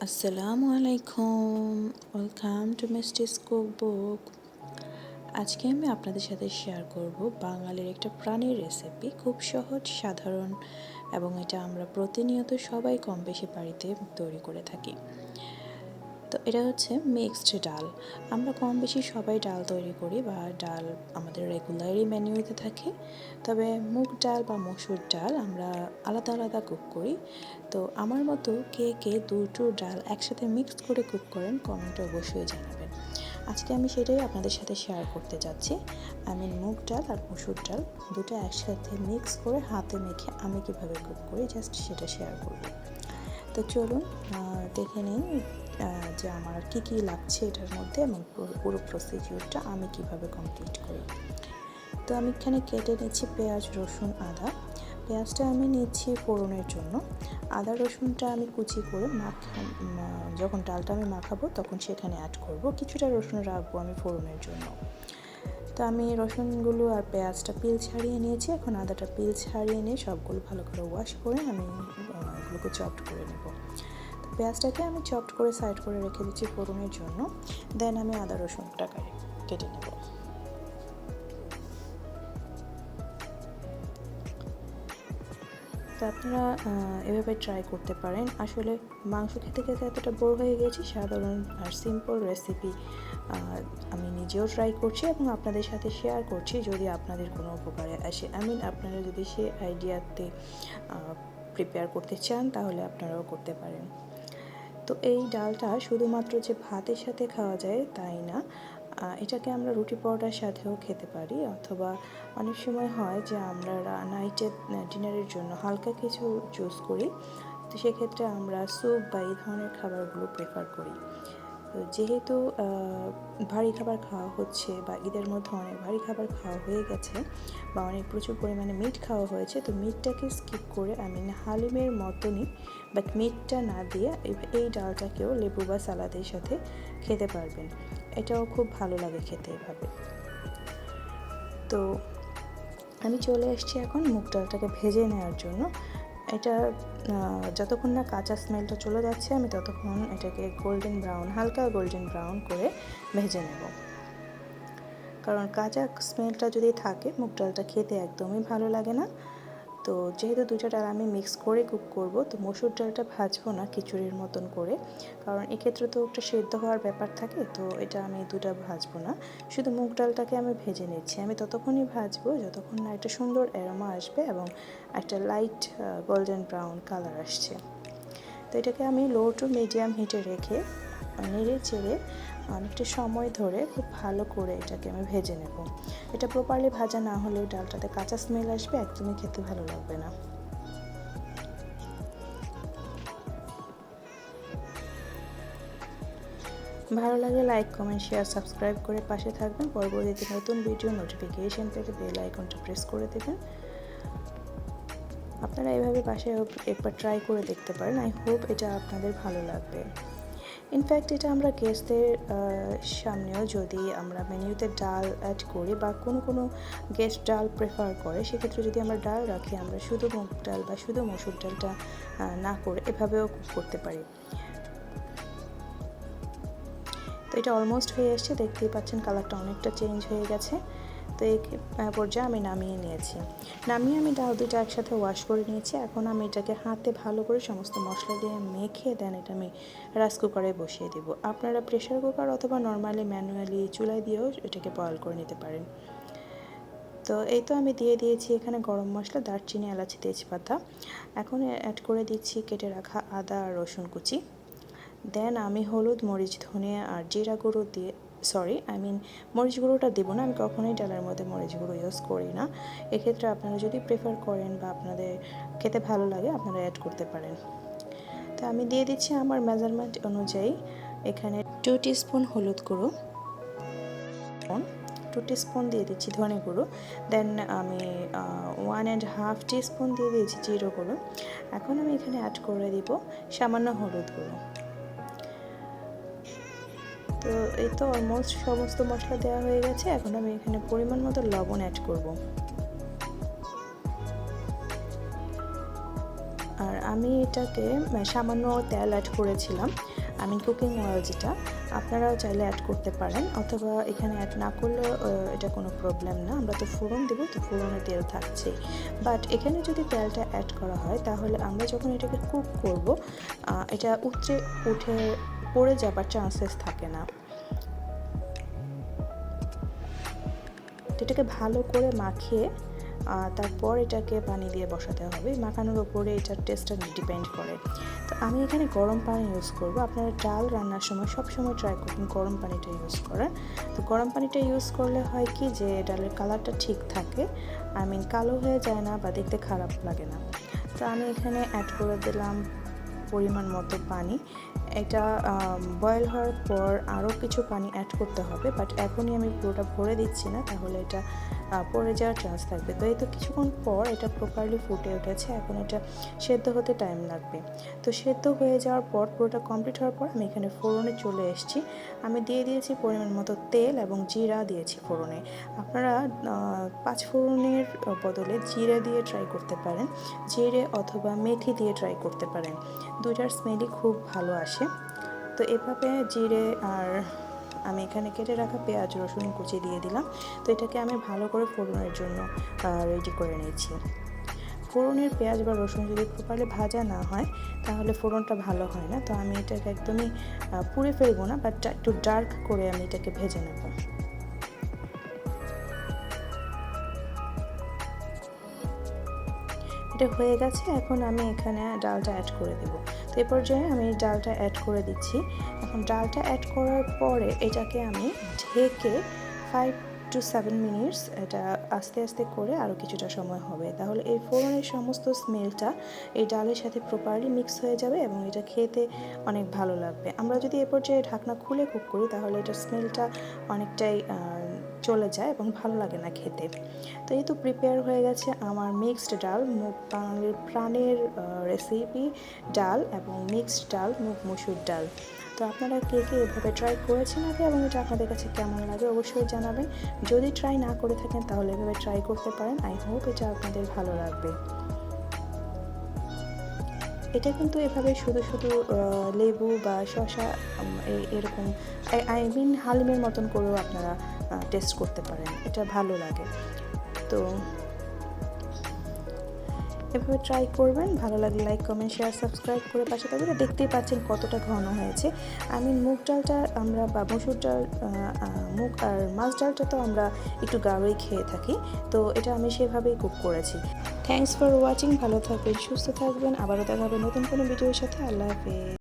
আসসালামু আলাইকুম, welcome to মিস্টিস cookbook. আজকে আমি আপনাদের সাথে শেয়ার করব বাঙালির একটা প্রাণের রেসিপি, খুব সহজ, সাধারণ এবং এটা আমরা প্রতিনিয়ত সবাই কম বেশি বাড়িতে তৈরি করে থাকি। তো এটা হচ্ছে মিক্সড ডাল। আমরা কম বেশি সবাই ডাল তৈরি করি বা ডাল আমাদের রেগুলারই মেনুতে থাকে। তবে মুগ ডাল বা মসুর ডাল আমরা আলাদা আলাদা কুক করি। তো আমার মতো কে কে দুটো ডাল একসাথে মিক্সড করে কুক করেন কমেন্টে অবশ্যই জানাবেন। আজকে আমি সেটাই আপনাদের সাথে শেয়ার করতে যাচ্ছি। আমি মুগ ডাল আর মসুর ডাল দুটো একসাথে মিক্স করে হাতে মেখে আমি কীভাবে কুক করি জাস্ট সেটা শেয়ার করব। তো চলুন দেখে নিই যে আমার কী কী লাগছে এটার মধ্যে এবং পুরো প্রসিডিউরটা আমি কিভাবে কমপ্লিট করি। তো আমি এখানে কেটে নিচ্ছি পেঁয়াজ, রসুন, আদা। পেঁয়াজটা আমি নিচ্ছি ফোড়নের জন্য, আদা রসুনটা আমি কুচি করে যখন ডালটা আমি মাখাবো তখন সেখানে অ্যাড করব। কিছুটা রসুন রাখবো আমি ফোড়নের জন্য। তো আমি রসুনগুলো আর পেঁয়াজটা পিল ছাড়িয়ে নিয়েছি। এখন আদাটা পিল ছাড়িয়ে নিয়ে সবগুলো ভালো করে ওয়াশ করে আমি এগুলোকে চপড করে নেব। তো পেঁয়াজটাকে আমি চপড করে সাইড করে রেখে দিচ্ছি ফোড়নের জন্য। দেন আমি আদা রসুনটা কেটে নেব। তো আপনারা এভাবে ট্রাই করতে পারেন। আসলে মাংস খেতে খেতে এতটা বোর হয়ে গেছি, সাধারণ আর সিম্পল রেসিপি আমি নিজেও ট্রাই করছি এবং আপনাদের সাথে শেয়ার করছি যদি আপনাদের কোনো উপকারে আসে। আপনারা যদি সে আইডিয়াতে প্রিপেয়ার করতে চান তাহলে আপনারাও করতে পারেন। তো এই ডালটা শুধুমাত্র যে ভাতের সাথে খাওয়া যায় তাই না, এটাকে আমরা রুটি পরোটার সাথেও খেতে পারি, অথবা অনেক সময় হয় যে আমরা নাইটে ডিনারের জন্য হালকা কিছু চুজ করি, তো সেক্ষেত্রে আমরা স্যুপ বা এই ধরনের খাবারগুলো প্রেফার করি। তো যেহেতু ভারী খাবার খাওয়া হচ্ছে বা ঈদের মধ্যে অনেক ভারী খাবার খাওয়া হয়ে গেছে বা অনেক প্রচুর পরিমাণে মিট খাওয়া হয়েছে, তো মিটটাকে স্কিপ করে হালিমের মতনই বাট মিটটা না দিয়ে এই ডালটাকেও লেবু বা সালাদের সাথে খেতে পারবেন। এটাও খুব ভালো লাগে খেতে এভাবে। তো আমি চলে এসেছি এখন মুগ ডালটাকে ভেজে নেওয়ার জন্য। এটা যতক্ষণ না কাঁচা স্মেলটা চলে যাচ্ছে আমি ততক্ষণ এটাকে হালকা গোল্ডেন ব্রাউন করে ভেজে নেব। কারণ কাঁচা স্মেলটা যদি থাকে মুগ ডালটা খেতে একদমই ভালো লাগে না। তো যেহেতু দুটো ডাল আমি মিক্স করে কুক করব, তো মসুর ডালটা ভাজবো না খিচুড়ির মতন করে, কারণ এক্ষেত্রে তো একটা সেদ্ধ হওয়ার ব্যাপার থাকে। তো এটা আমি দুটো ভাজবো না, শুধু মুগ ডালটাকে আমি ভেজে নিচ্ছি। আমি ততক্ষণই ভাজবো যতক্ষণ না একটা সুন্দর অ্যারোমা আসবে এবং একটা লাইট গোল্ডেন ব্রাউন কালার আসছে। তো এটাকে আমি লো টু মিডিয়াম হিটে রেখে নেড়ে চেড়ে অনেকটা সময় ধরে খুব ভালো করে এটাকে আমি ভেজে নেব। এটা প্রপারলি ভাজা না হলে ডালটাতে কাঁচা স্মেল আসবে, একদমই খেতে ভালো লাগবে না। ভালো লাগে লাইক, কমেন্ট, শেয়ার, সাবস্ক্রাইব করে পাশে থাকবেন। পরবর্তীতে নতুন ভিডিও নোটিফিকেশন পেতে বেল আইকনটা প্রেস করে দেবেন। আপনারা এভাবে বাসায় একবার ট্রাই করে দেখতে পারেন। আই হোপ এটা আপনাদের ভালো লাগবে। ইনফ্যাক্ট এটা আমরা গেস্টদের সামনেও যদি আমরা মেনুতে ডাল অ্যাড করি বা কোনো গেস্ট ডাল প্রেফার করে, সেক্ষেত্রে যদি আমরা ডাল রাখি, আমরা শুধু মুগ ডাল বা শুধু মসুর ডালটা না করে এভাবেও কুক করতে পারি। তো এটা অলমোস্ট হয়ে এসছে, দেখতেই পাচ্ছেন কালারটা অনেকটা চেঞ্জ হয়ে গেছে। তো এই পর্যায়ে আমি নামিয়ে নিয়েছি। আমি ডাল দুটো একসাথে ওয়াশ করে নিয়েছি। এখন আমি এটাকে হাতে ভালো করে সমস্ত মশলা দিয়ে মেখে দেন এটা আমি রাইস কুকারে বসিয়ে দেবো। আপনারা প্রেশার কুকার অথবা নর্মালি ম্যানুয়ালি চুলায় দিয়েও এটাকে বয়েল করে নিতে পারেন। তো এই তো আমি দিয়ে দিয়েছি এখানে গরম মশলা, দারচিনি, এলাচি, তেজপাতা। এখন অ্যাড করে দিচ্ছি কেটে রাখা আদা আর রসুন কুচি। দেন আমি হলুদ, মরিচ, ধনে আর জিরা গুঁড়ো দিয়ে মরিচ গুঁড়োটা দেবো না, আমি কখনোই ডালের মধ্যে মরিচ গুঁড়ো ইউজ করি না। এক্ষেত্রে আপনারা যদি প্রেফার করেন বা আপনাদের খেতে ভালো লাগে আপনারা অ্যাড করতে পারেন। তো আমি দিয়ে দিচ্ছি আমার মেজারমেন্ট অনুযায়ী এখানে 2 টিস্পুন হলুদ গুঁড়ো, 2 টিস্পুন দিয়ে দিচ্ছি ধনে গুঁড়ো, দেন আমি 1.5 টিস্পুন দিয়ে দিয়েছি জিরে গুঁড়ো। এখন আমি এখানে অ্যাড করে দিব সামান্য হলুদ গুঁড়ো। তো এই তো অলমোস্ট সমস্ত মশলা দেওয়া হয়ে গেছে। এখন আমি এখানে পরিমাণ মতো লবণ অ্যাড করব। আর আমি এটাকে সামান্য তেল অ্যাড করেছিলাম, আমি কুকিং অয়েল যেটা, আপনারাও চাইলে অ্যাড করতে পারেন, অথবা এখানে অ্যাড না করলেও এটা কোনো প্রবলেম না, আমরা তো ফোড়ন দেবো, তো ফোড়নে তেল থাকছে। বাট এখানে যদি তেলটা অ্যাড করা হয় তাহলে আমরা যখন এটাকে কুক করব এটা উঠে পড়ে যাবার চান্সেস থাকে না। এটাকে ভালো করে মাখিয়ে তারপর এটাকে পানি দিয়ে বসাতে হবে, মাখানোর ওপরে এটার টেস্টটা ডিপেন্ড করে। তো আমি এখানে গরম পানি ইউজ করব, আপনারা ডাল রান্নার সময় সবসময় ট্রাই করবেন গরম পানিটা ইউজ করার। তো গরম পানিটা ইউজ করলে হয় কি যে ডালের কালারটা ঠিক থাকে, কালো হয়ে যায় না বা দেখতে খারাপ লাগে না। তো আমি এখানে অ্যাড করে দিলাম পরিমাণ মতো পানি। এটা বয়েল হওয়ার পর আরও কিছু পানি অ্যাড করতে হবে, বাট এখনই আমি পুরোটা ভরে দিচ্ছি না, তাহলে এটা পড়ে যাওয়ার চান্স থাকবে। তো এই তো কিছুক্ষণ পর এটা প্রপারলি ফুটে উঠেছে, এখন এটা সেদ্ধ হতে টাইম লাগবে। তো সেদ্ধ হয়ে যাওয়ার পর পুরোটা কমপ্লিট হওয়ার পর আমি এখানে ফোড়নে চলে এসেছি। আমি দিয়ে দিয়েছি পরিমাণ মতো তেল এবং জিরা দিয়েছি ফোড়নে। আপনারা পাঁচ ফোড়নের বদলে জিরা দিয়ে ট্রাই করতে পারেন, জিরে অথবা মেথি দিয়ে ট্রাই করতে পারেন, দুইটার স্মেলই খুব ভালো আসে। তো এভাবে জিরে আর আমি এখানে কেটে রাখা পেঁয়াজ রসুন কুচি দিয়ে দিলাম। তো এটাকে আমি ভালো করে ফোড়নের জন্য রেডি করে নিয়েছি। ফোড়নের পেঁয়াজ বা রসুন যদি প্রপারলি ভাজা না হয় তাহলে ফোড়নটা ভালো হয় না। তো আমি এটাকে একদমই পুড়ে ফেলবো না, বাট একটু ডার্ক করে আমি এটাকে ভেজে নেব। এটা হয়ে গেছে, এখন আমি এখানে ডালটা অ্যাড করে দেব। তো এই পর্যায়ে আমি ডালটা অ্যাড করে দিচ্ছি। এখন ডালটা অ্যাড করার পরে এটাকে আমি ঢেকে 5 to 7 মিনিটস এটা আস্তে আস্তে করে আরও কিছুটা সময় হবে, তাহলে এই ফোড়নের সমস্ত স্মেলটা এই ডালের সাথে প্রপারলি মিক্স হয়ে যাবে এবং এটা খেতে অনেক ভালো লাগবে। আমরা যদি এ পর্যায়ে ঢাকনা খুলে কুক করি তাহলে এটার স্মেলটা অনেকটাই চলে যায় এবং ভালো লাগে না খেতে। তো এই তো প্রিপেয়ার হয়ে গেছে আমার মিক্সড ডাল, বাঙালির প্রাণের রেসিপি ডাল এবং মিক্সড ডাল, মুগ মসুর ডাল। তো আপনারা কে কে এভাবে ট্রাই করেছেন আগে এবং এটা আপনাদের কাছে কেমন লাগে অবশ্যই জানাবেন। যদি ট্রাই না করে থাকেন তাহলে এভাবে ট্রাই করতে পারেন, আই হোপ এটা আপনাদের ভালো লাগবে। এটা কিন্তু এভাবে শুধু শুধু লেবু বা শসা এরকম হালিমের মতন করেও আপনারা টেস্ট করতে পারেন, এটা ভালো লাগে। তো এভাবে ট্রাই করবেন, ভালো লাগলে লাইক কমেন্ট শেয়ার সাবস্ক্রাইব করে পাশে থাকবেন। দেখতেই পাচ্ছেন কতটা ঘন হয়েছে। মুগ ডালটা আমরা বা মসুর ডাল, মুগ আর মাছ ডালটা তো আমরা একটু গাঢ়ই খেয়ে থাকি, তো এটা আমি সেভাবেই কুক করেছি। থ্যাংকস ফর ওয়াচিং, ভালো থাকবেন, সুস্থ থাকবেন, আবারও দেখা হবে নতুন কোনো ভিডিওর সাথে। আল্লাহ হাফেজ।